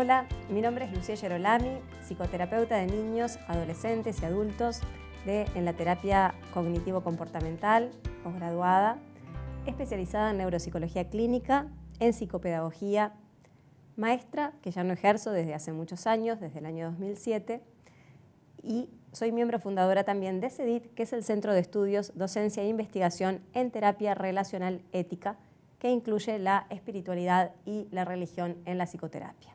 Hola, mi nombre es Lucía Gerolami, psicoterapeuta de niños, adolescentes y adultos en la terapia cognitivo-comportamental, posgraduada, especializada en neuropsicología clínica, en psicopedagogía, maestra, que ya no ejerzo desde hace muchos años, desde el año 2007, y soy miembro fundadora también de CEDIT, que es el Centro de Estudios, Docencia e Investigación en Terapia Relacional Ética, que incluye la espiritualidad y la religión en la psicoterapia.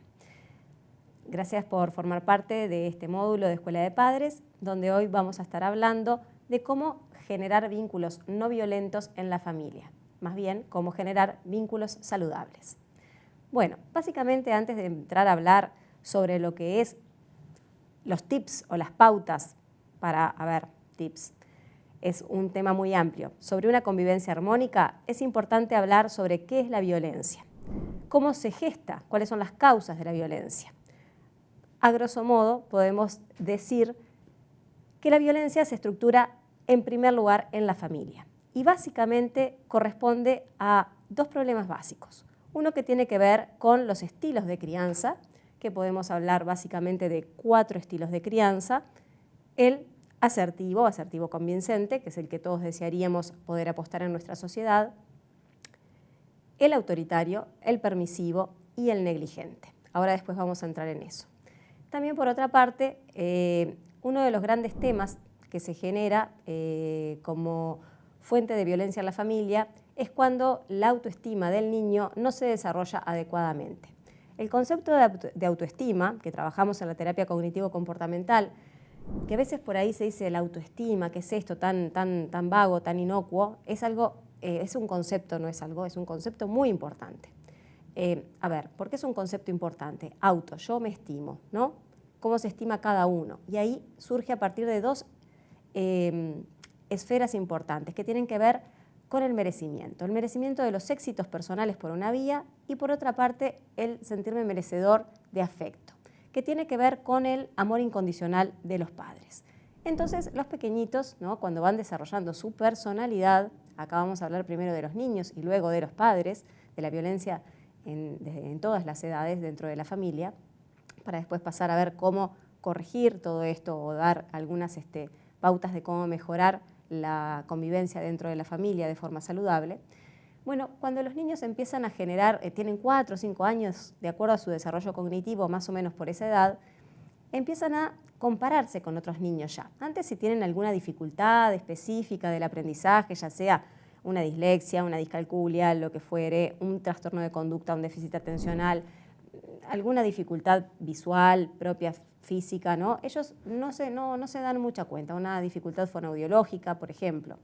Gracias por formar parte de este módulo de Escuela de Padres, donde hoy vamos a estar hablando de cómo generar vínculos no violentos en la familia, más bien cómo generar vínculos saludables. Bueno, básicamente antes de entrar a hablar sobre lo que es los tips o las pautas para, tips, es un tema muy amplio. Sobre una convivencia armónica es importante hablar sobre qué es la violencia, cómo se gesta, cuáles son las causas de la violencia. A grosso modo podemos decir que la violencia se estructura en primer lugar en la familia y básicamente corresponde a dos problemas básicos. Uno que tiene que ver con los estilos de crianza, que podemos hablar básicamente de 4 estilos de crianza: el asertivo convincente, que es el que todos desearíamos poder apostar en nuestra sociedad, el autoritario, el permisivo y el negligente. Ahora después vamos a entrar en eso. También, por otra parte, uno de los grandes temas que se genera como fuente de violencia en la familia es cuando la autoestima del niño no se desarrolla adecuadamente. El concepto de autoestima, que trabajamos en la terapia cognitivo-comportamental, que a veces por ahí se dice la autoestima, ¿qué es esto tan vago, tan inocuo? Es un concepto, no es algo, es un concepto muy importante. ¿Por qué es un concepto importante? Auto, yo me estimo, ¿no? ¿Cómo se estima cada uno? Y ahí surge a partir de dos esferas importantes que tienen que ver con el merecimiento de los éxitos personales por una vía y por otra parte el sentirme merecedor de afecto, que tiene que ver con el amor incondicional de los padres. Entonces los pequeñitos, ¿no?, cuando van desarrollando su personalidad, acá vamos a hablar primero de los niños y luego de los padres, de la violencia en todas las edades dentro de la familia, para después pasar a ver cómo corregir todo esto o dar algunas pautas de cómo mejorar la convivencia dentro de la familia de forma saludable. Bueno, cuando los niños empiezan a generar, tienen 4 o 5 años, de acuerdo a su desarrollo cognitivo, más o menos por esa edad, empiezan a compararse con otros niños ya. Antes, si tienen alguna dificultad específica del aprendizaje, ya sea una dislexia, una discalculia, lo que fuere, un trastorno de conducta, un déficit atencional, alguna dificultad visual propia física, ¿no? Ellos no se dan mucha cuenta, una dificultad fonoaudiológica, por ejemplo.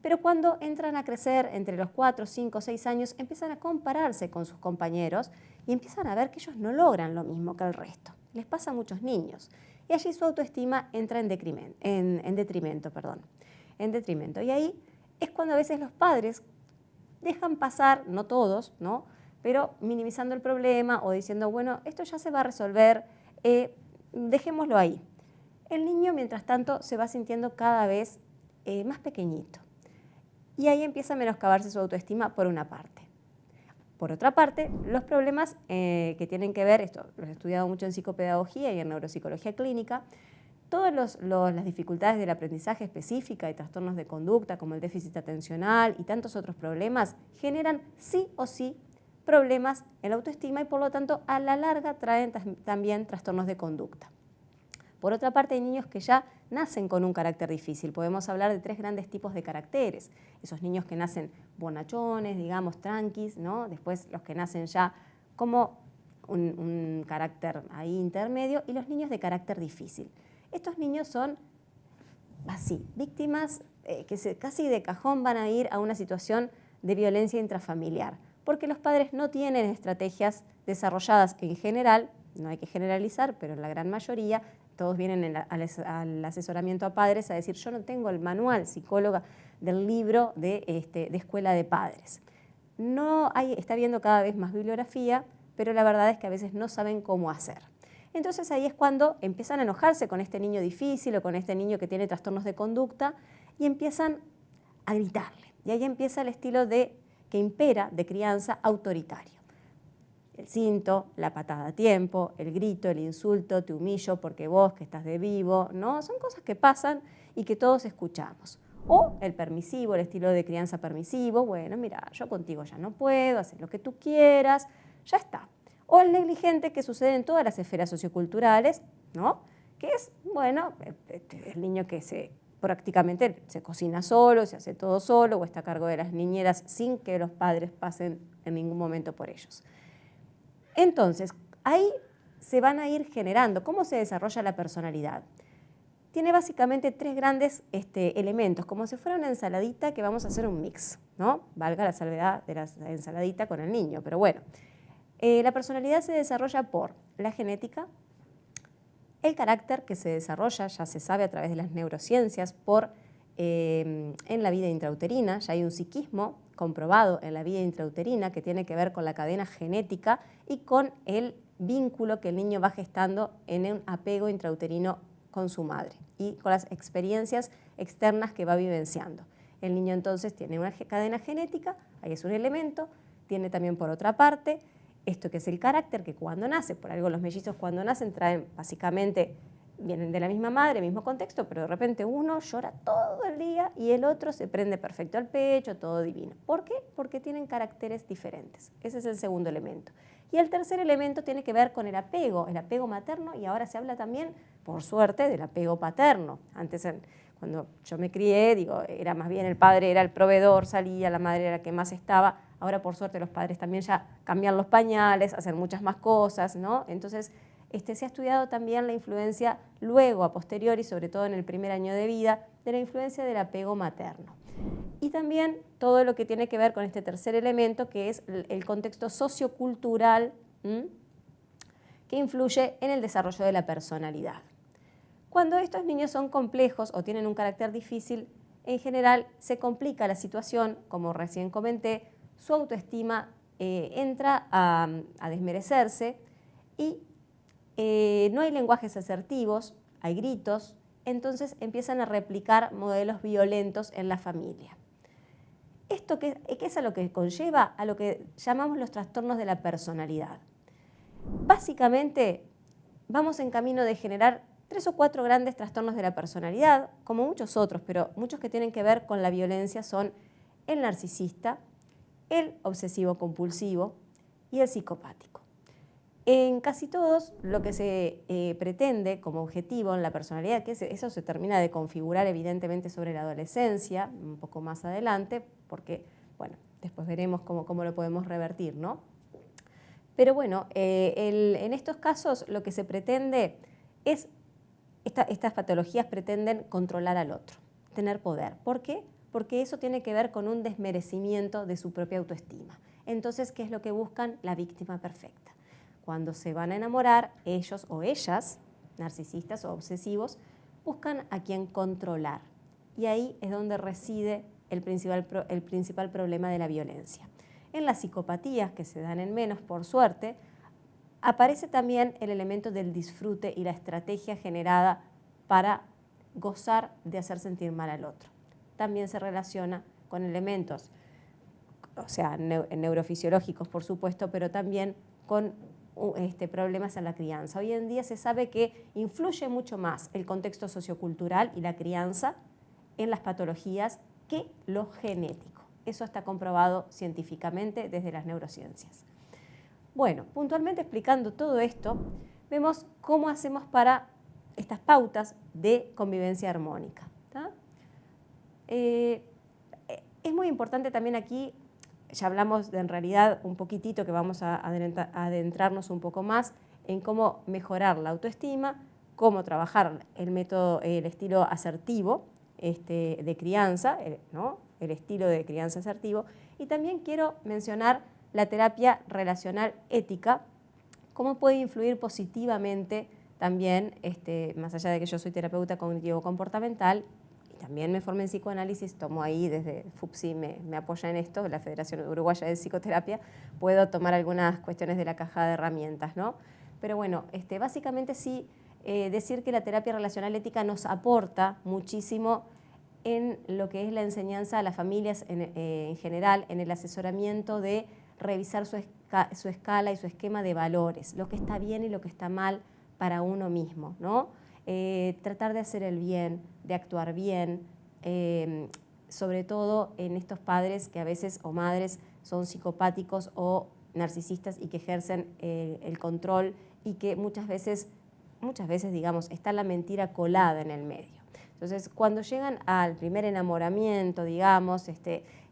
Pero cuando entran a crecer entre los 4, 5, 6 años, empiezan a compararse con sus compañeros y empiezan a ver que ellos no logran lo mismo que el resto. Les pasa a muchos niños. Y allí su autoestima entra en detrimento. Y ahí es cuando a veces los padres dejan pasar, no todos, ¿no?, pero minimizando el problema o diciendo, bueno, esto ya se va a resolver, dejémoslo ahí. El niño, mientras tanto, se va sintiendo cada vez más pequeñito. Y ahí empieza a menoscabarse su autoestima por una parte. Por otra parte, los problemas que tienen que ver, esto lo he estudiado mucho en psicopedagogía y en neuropsicología clínica, todas las dificultades del aprendizaje específica y trastornos de conducta como el déficit atencional y tantos otros problemas generan sí o sí problemas en la autoestima y por lo tanto a la larga traen también trastornos de conducta. Por otra parte, hay niños que ya nacen con un carácter difícil. Podemos hablar de 3 grandes tipos de caracteres. Esos niños que nacen bonachones, digamos, tranquis, ¿no? Después los que nacen ya como un carácter ahí intermedio y los niños de carácter difícil. Estos niños son así, víctimas que casi de cajón van a ir a una situación de violencia intrafamiliar, porque los padres no tienen estrategias desarrolladas en general, no hay que generalizar, pero en la gran mayoría, todos vienen al asesoramiento a padres a decir, yo no tengo el manual psicóloga del libro de escuela de padres. Está habiendo cada vez más bibliografía, pero la verdad es que a veces no saben cómo hacer. Entonces ahí es cuando empiezan a enojarse con este niño difícil o con este niño que tiene trastornos de conducta y empiezan a gritarle. Y ahí empieza el estilo que impera de crianza autoritario. El cinto, la patada a tiempo, el grito, el insulto, te humillo porque vos que estás de vivo, ¿no? Son cosas que pasan y que todos escuchamos. O el permisivo, el estilo de crianza permisivo, bueno, mira, yo contigo ya no puedo, hacer lo que tú quieras, ya está. O el negligente, que sucede en todas las esferas socioculturales, ¿no? Que es, bueno, el niño que prácticamente se cocina solo, se hace todo solo o está a cargo de las niñeras sin que los padres pasen en ningún momento por ellos. Entonces, ahí se van a ir generando. ¿Cómo se desarrolla la personalidad? Tiene básicamente tres grandes elementos, como si fuera una ensaladita que vamos a hacer un mix, ¿no? Valga la salvedad de la ensaladita con el niño, pero bueno. La personalidad se desarrolla por la genética, el carácter que se desarrolla, ya se sabe a través de las neurociencias, en la vida intrauterina. Ya hay un psiquismo comprobado en la vida intrauterina que tiene que ver con la cadena genética y con el vínculo que el niño va gestando en un apego intrauterino con su madre y con las experiencias externas que va vivenciando. El niño entonces tiene una cadena genética, ahí es un elemento, tiene también por otra parte esto que es el carácter, que cuando nace, por algo los mellizos cuando nacen traen básicamente, vienen de la misma madre, mismo contexto, pero de repente uno llora todo el día y el otro se prende perfecto al pecho, todo divino. ¿Por qué? Porque tienen caracteres diferentes. Ese es el segundo elemento. Y el tercer elemento tiene que ver con el apego materno, y ahora se habla también, por suerte, del apego paterno. Antes, cuando yo me crié, era más bien el padre era el proveedor, salía, la madre era la que más estaba. Ahora, por suerte, los padres también ya cambian los pañales, hacen muchas más cosas, ¿no? Entonces, se ha estudiado también la influencia luego, a posteriori, sobre todo en el primer año de vida, de la influencia del apego materno. Y también todo lo que tiene que ver con este tercer elemento, que es el contexto sociocultural, que influye en el desarrollo de la personalidad. Cuando estos niños son complejos o tienen un carácter difícil, en general se complica la situación, como recién comenté, su autoestima entra a desmerecerse y no hay lenguajes asertivos, hay gritos, entonces empiezan a replicar modelos violentos en la familia. ¿Esto qué es a lo que conlleva? A lo que llamamos los trastornos de la personalidad. Básicamente, vamos en camino de generar 3 o 4 grandes trastornos de la personalidad, como muchos otros, pero muchos que tienen que ver con la violencia son el narcisista, el obsesivo-compulsivo y el psicopático. En casi todos, lo que se pretende como objetivo en la personalidad, que eso se termina de configurar evidentemente sobre la adolescencia, un poco más adelante, porque, bueno, después veremos cómo lo podemos revertir, ¿no? Pero bueno, en estos casos lo que se pretende es, estas patologías pretenden controlar al otro, tener poder. ¿Por qué? Porque eso tiene que ver con un desmerecimiento de su propia autoestima. Entonces, ¿qué es lo que buscan? La víctima perfecta. Cuando se van a enamorar, ellos o ellas, narcisistas o obsesivos, buscan a quien controlar. Y ahí es donde reside el principal problema de la violencia. En las psicopatías, que se dan en menos, por suerte, aparece también el elemento del disfrute y la estrategia generada para gozar de hacer sentir mal al otro. También se relaciona con elementos, o sea, neurofisiológicos, por supuesto, pero también con problemas en la crianza. Hoy en día se sabe que influye mucho más el contexto sociocultural y la crianza en las patologías que lo genético. Eso está comprobado científicamente desde las neurociencias. Bueno, puntualmente explicando todo esto, vemos cómo hacemos para estas pautas de convivencia armónica. Es muy importante también aquí. Ya hablamos en realidad un poquitito, que vamos a adentrarnos un poco más en cómo mejorar la autoestima, cómo trabajar el estilo asertivo de crianza, ¿no? El estilo de crianza asertivo. Y también quiero mencionar la terapia relacional ética, cómo puede influir positivamente también, más allá de que yo soy terapeuta cognitivo-comportamental, también me formé en psicoanálisis, tomo ahí desde FUPSI, me apoya en esto, la Federación Uruguaya de Psicoterapia, puedo tomar algunas cuestiones de la caja de herramientas, ¿no? Pero bueno, básicamente sí, decir que la terapia relacional ética nos aporta muchísimo en lo que es la enseñanza a las familias en general, en el asesoramiento de revisar su escala y su esquema de valores, lo que está bien y lo que está mal para uno mismo, ¿no? Tratar de hacer el bien, de actuar bien, sobre todo en estos padres que a veces o madres son psicopáticos o narcisistas y que ejercen el control y que muchas veces, digamos, está la mentira colada en el medio. Entonces, cuando llegan al primer enamoramiento, digamos,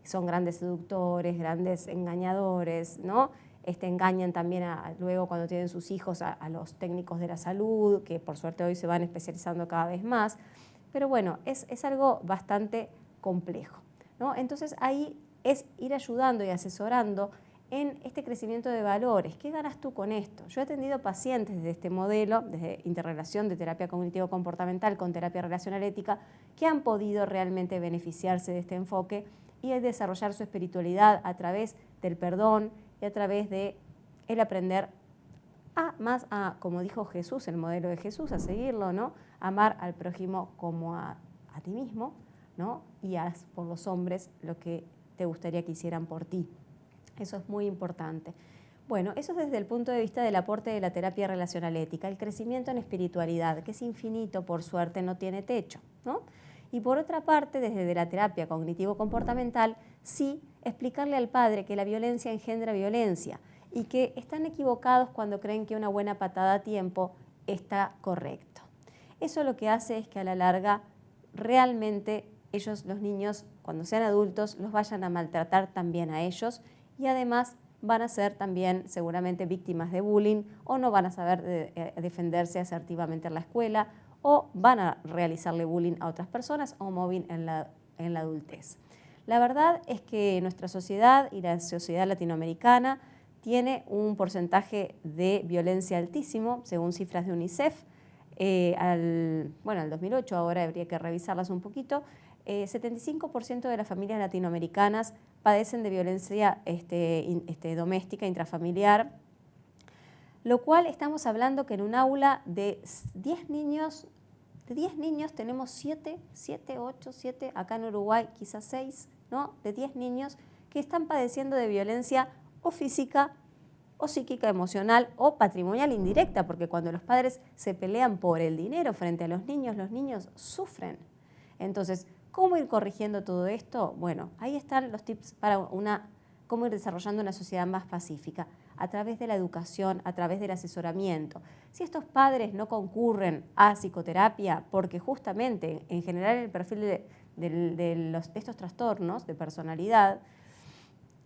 son grandes seductores, grandes engañadores, ¿no? Engañan también luego cuando tienen sus hijos a los técnicos de la salud, que por suerte hoy se van especializando cada vez más. Pero bueno, es algo bastante complejo, ¿no? Entonces ahí es ir ayudando y asesorando en este crecimiento de valores. ¿Qué ganas tú con esto? Yo he atendido pacientes desde este modelo, desde interrelación de terapia cognitivo-comportamental con terapia relacional ética, que han podido realmente beneficiarse de este enfoque y desarrollar su espiritualidad a través del perdón y a través de el aprender como dijo Jesús, el modelo de Jesús, a seguirlo, ¿no? Amar al prójimo como a ti mismo, ¿no? Y haz por los hombres lo que te gustaría que hicieran por ti. Eso es muy importante. Bueno, eso es desde el punto de vista del aporte de la terapia relacional ética, el crecimiento en espiritualidad, que es infinito, por suerte no tiene techo, ¿no? Y por otra parte, desde la terapia cognitivo-comportamental, sí explicarle al padre que la violencia engendra violencia y que están equivocados cuando creen que una buena patada a tiempo está correcto. Eso lo que hace es que a la larga realmente ellos, los niños, cuando sean adultos, los vayan a maltratar también a ellos y además van a ser también seguramente víctimas de bullying o no van a saber defenderse asertivamente en la escuela o van a realizarle bullying a otras personas o mobbing en la adultez. La verdad es que nuestra sociedad y la sociedad latinoamericana tiene un porcentaje de violencia altísimo, según cifras de UNICEF. Al 2008, ahora habría que revisarlas un poquito, 75% de las familias latinoamericanas padecen de violencia doméstica, intrafamiliar, lo cual estamos hablando que en un aula de 10 niños tenemos 7, 8, 7, acá en Uruguay quizás 6, ¿no? De 10 niños que están padeciendo de violencia o física o psíquica, emocional o patrimonial indirecta, porque cuando los padres se pelean por el dinero frente a los niños sufren. Entonces, ¿cómo ir corrigiendo todo esto? Bueno, ahí están los tips para cómo ir desarrollando una sociedad más pacífica, a través de la educación, a través del asesoramiento. Si estos padres no concurren a psicoterapia, porque justamente en general el perfil de estos trastornos de personalidad,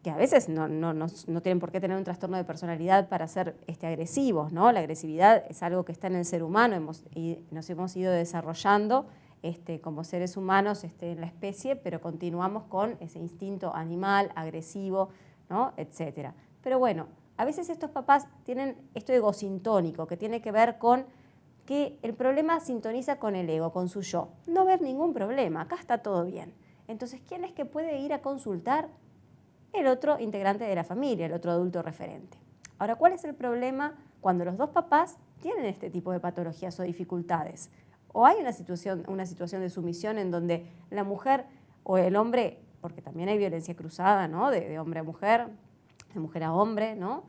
que a veces no tienen por qué tener un trastorno de personalidad para ser agresivos, ¿no? La agresividad es algo que está en el ser humano y nos hemos ido desarrollando como seres humanos en la especie, pero continuamos con ese instinto animal, agresivo, ¿no? Etcétera. Pero bueno, a veces estos papás tienen esto egosintónico, que tiene que ver con que el problema sintoniza con el ego, con su yo. No ver ningún problema, acá está todo bien. Entonces, ¿quién es que puede ir a consultar? El otro integrante de la familia, el otro adulto referente. Ahora, ¿cuál es el problema cuando los dos papás tienen este tipo de patologías o dificultades? O hay una situación de sumisión en donde la mujer o el hombre, porque también hay violencia cruzada, ¿no? De hombre a mujer, de mujer a hombre, ¿no?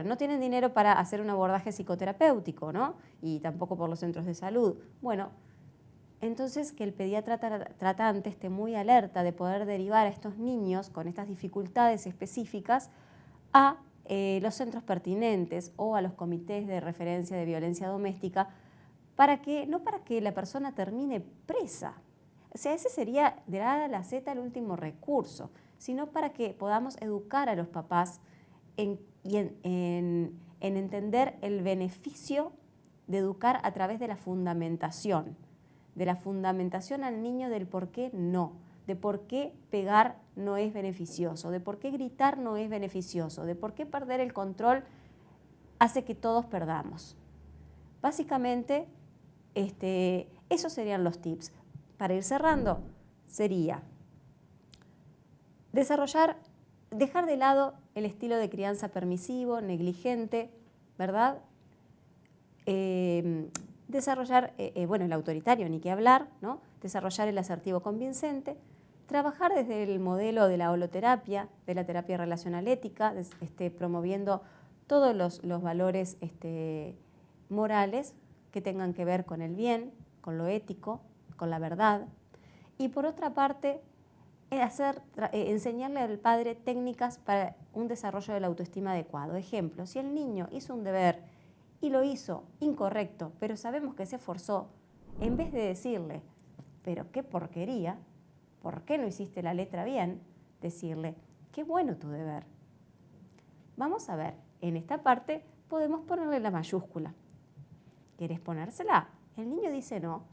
No tienen dinero para hacer un abordaje psicoterapéutico, ¿no? Y tampoco por los centros de salud. Bueno, entonces que el pediatra tratante esté muy alerta de poder derivar a estos niños con estas dificultades específicas a los centros pertinentes o a los comités de referencia de violencia doméstica, no para que la persona termine presa. O sea, ese sería de la A a la Z el último recurso, sino para que podamos educar a los papás en entender el beneficio de educar a través de la fundamentación al niño del por qué no, de por qué pegar no es beneficioso, de por qué gritar no es beneficioso, de por qué perder el control hace que todos perdamos. Básicamente, esos serían los tips. Para ir cerrando, sería dejar de lado el estilo de crianza permisivo, negligente, ¿verdad? Desarrollar, el autoritario, ni qué hablar, ¿no? Desarrollar el asertivo convincente, Trabajar desde el modelo de la holoterapia, de la terapia relacional ética, promoviendo todos los valores morales que tengan que ver con el bien, con lo ético, con la verdad. Y por otra parte, enseñarle al padre técnicas para un desarrollo de la autoestima adecuado. Ejemplo, si el niño hizo un deber y lo hizo incorrecto, pero sabemos que se esforzó, en vez de decirle, pero qué porquería, ¿por qué no hiciste la letra bien? Decirle, qué bueno tu deber. Vamos a ver, en esta parte podemos ponerle la mayúscula. ¿Quieres ponérsela? El niño dice no.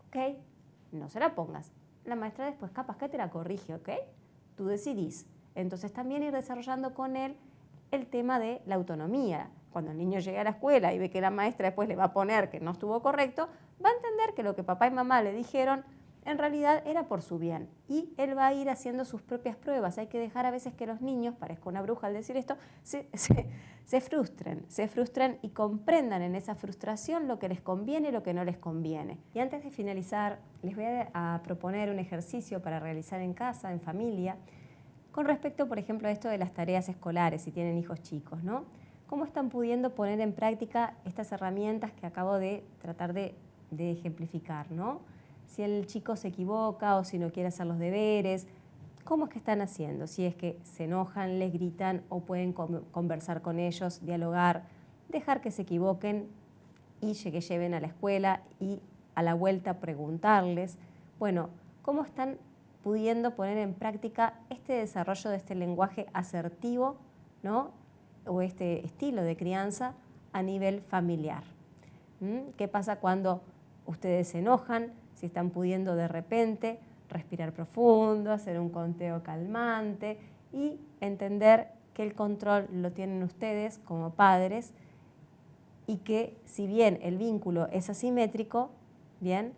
Ok, no se la pongas. La maestra después capaz que te la corrige, ¿ok? Tú decidís. Entonces también ir desarrollando con él el tema de la autonomía. Cuando el niño llegue a la escuela y ve que la maestra después le va a poner que no estuvo correcto, va a entender que lo que papá y mamá le dijeron en realidad era por su bien. Y él va a ir haciendo sus propias pruebas. Hay que dejar a veces que los niños, parezco una bruja al decir esto, se frustren y comprendan en esa frustración lo que les conviene y lo que no les conviene. Y antes de finalizar, les voy a proponer un ejercicio para realizar en casa, en familia, con respecto, por ejemplo, a esto de las tareas escolares, si tienen hijos chicos, ¿no? ¿Cómo están pudiendo poner en práctica estas herramientas que acabo de tratar de ejemplificar, ¿no? Si el chico se equivoca o si no quiere hacer los deberes, ¿cómo es que están haciendo? Si es que se enojan, les gritan o pueden conversar con ellos, dialogar, dejar que se equivoquen y que lleven a la escuela y a la vuelta preguntarles. Bueno, ¿cómo están pudiendo poner en práctica este desarrollo de este lenguaje asertivo, ¿no? O este estilo de crianza a nivel familiar? ¿Qué pasa cuando ustedes se enojan? Si están pudiendo de repente respirar profundo, hacer un conteo calmante y entender que el control lo tienen ustedes como padres y que si bien el vínculo es asimétrico, bien,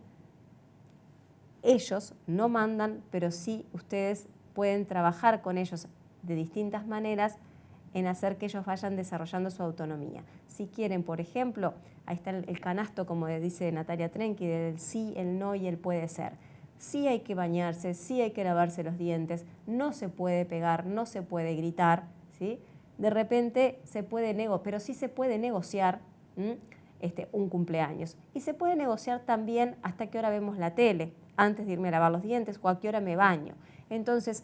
ellos no mandan, pero sí ustedes pueden trabajar con ellos de distintas maneras en hacer que ellos vayan desarrollando su autonomía. Si quieren, por ejemplo, ahí está el canasto, como dice Natalia Trenki, del sí, el no y el puede ser. Sí hay que bañarse, sí hay que lavarse los dientes, no se puede pegar, no se puede gritar, ¿sí? De repente se puede negociar, pero sí se puede negociar un cumpleaños. Y se puede negociar también hasta qué hora vemos la tele, antes de irme a lavar los dientes o a qué hora me baño. Entonces,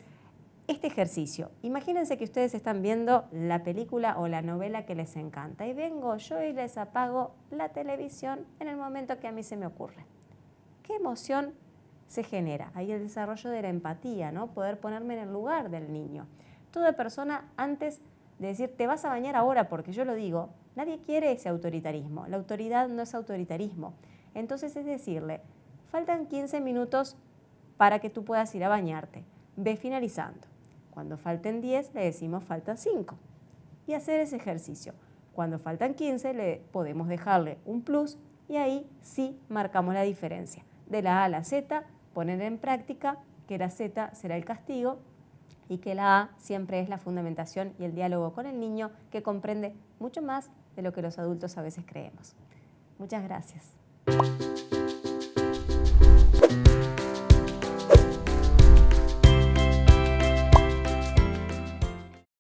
este ejercicio, imagínense que ustedes están viendo la película o la novela que les encanta y vengo yo y les apago la televisión en el momento que a mí se me ocurre. ¿Qué emoción se genera? Ahí el desarrollo de la empatía, ¿no? Poder ponerme en el lugar del niño. Toda persona, antes de decir te vas a bañar ahora porque yo lo digo, nadie quiere ese autoritarismo. La autoridad no es autoritarismo. Entonces es decirle, faltan 15 minutos para que tú puedas ir a bañarte. Ve finalizando. Cuando falten 10, le decimos faltan 5. Y hacer ese ejercicio. Cuando faltan 15, le podemos dejarle un plus y ahí sí marcamos la diferencia. De la A a la Z, poner en práctica que la Z será el castigo y que la A siempre es la fundamentación y el diálogo con el niño que comprende mucho más de lo que los adultos a veces creemos. Muchas gracias.